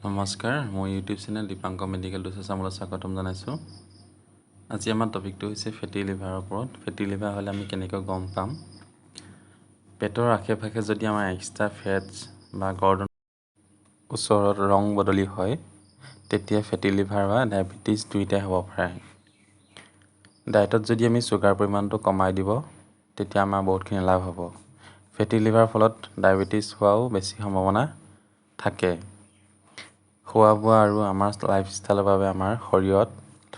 নমস্কাৰ, মোৰ YouTube channel Dipankar medical ড'চেছ চাবলৈ স্বাগতম জনাইছোঁ। আজি আমাৰ টপিকটো হৈছে ফেটি লিভাৰৰ ওপৰত। ফেটি লিভাৰ হ'লে আমি কেনেকৈ গম পাম? পেটৰ আশে পাশে যদি আমাৰ এক্সট্ৰা ফেটছ বা গৰ্দনৰ ওচৰত ৰং বদলি হয়, তেতিয়া ফেটি লিভাৰ বা ডায়েবেটিছ দুয়োটাই হ'ব পাৰে। ডায়েটত যদি আমি চুগাৰ পৰিমাণটো কমাই দিব, তেতিয়া আমাৰ বহুতখিনি লাভ হ'ব। ফেটি লিভাৰৰ ফলত ডায়েবেটিছ হোৱাও বেছি সম্ভাৱনা থাকে। খোৱা বোৱা আৰু আমাৰ লাইফষ্টাইলৰ বাবে আমাৰ শৰীৰত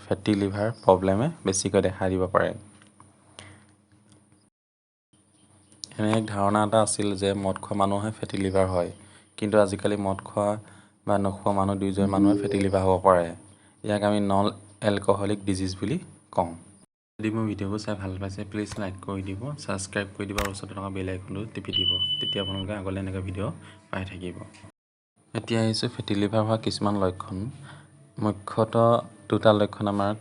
ফেটি লিভাৰ প্ৰব্লেমে বেছিকৈ দেখা দিব পাৰে। এনে এক ধাৰণা এটা আছিল যে মদ খোৱা মানুহহে ফেটি লিভাৰ হয়, কিন্তু আজিকালি মদ খোৱা বা নোখোৱা মানুহ দুয়োজন মানুহে ফেটি লিভাৰ হ'ব পাৰে। ইয়াক আমি নন এলকহলিক ডিজিজ বুলি কওঁ। যদি মোৰ ভিডিঅ'বোৰ চাই ভাল পাইছে, প্লিজ লাইক কৰি দিব, ছাবস্ক্ৰাইব কৰি দিব আৰু ওচৰতে থকা বেল আইকনটো টিপি দিব। তেতিয়া আপোনালোকে আগলৈ এনেকুৱা ভিডিঅ' পাই থাকিব। এতিয়া আহিছোঁ ফেটি লিভাৰ হোৱা কিছুমান লক্ষণ। মুখ্যতঃ দুটা লক্ষণ আমাৰ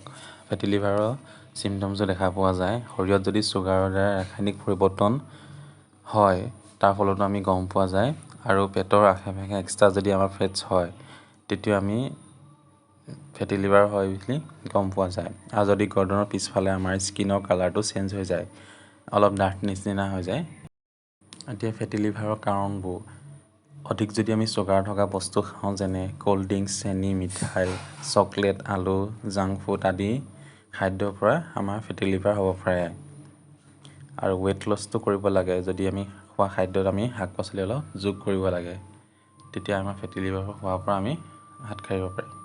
ফেটি লিভাৰৰ চিমটমছো দেখা পোৱা যায়। শৰীৰত যদি চুগাৰৰ দ্বাৰা ৰাসায়নিক পৰিৱৰ্তন হয়, তাৰ ফলতো আমি গম পোৱা যায়। আৰু পেটৰ আশে পাশে এক্সট্ৰা যদি আমাৰ ফেটছ হয়, তেতিয়া আমি ফেটি লিভাৰ হয় বুলি গম পোৱা যায়। আৰু যদি গৰ্দনৰ পিছফালে আমাৰ স্কিনৰ কালাৰটো চেঞ্জ হৈ যায়, অলপ ডাঠ নিচিনা হৈ যায়। এতিয়া ফেটি লিভাৰৰ কাৰণবোৰ অধিক যদি আমি চুগাৰ থকা বস্তু খাওঁ, যেনে ক'ল্ড ড্ৰিংকছ, চেনি, মিঠাই, চকলেট, আলু, জাংক ফুড আদি খাদ্যৰ পৰা আমাৰ ফেটি লিভাৰ হ'ব পাৰে। আৰু ৱেইট লছটো কৰিব লাগে, যদি আমি খোৱা খাদ্যত আমি শাক পাচলি অলপ যোগ কৰিব লাগে, তেতিয়া আমাৰ ফেটি লিভাৰ হোৱাৰ পৰা আমি হাত সাৰিব পাৰিম।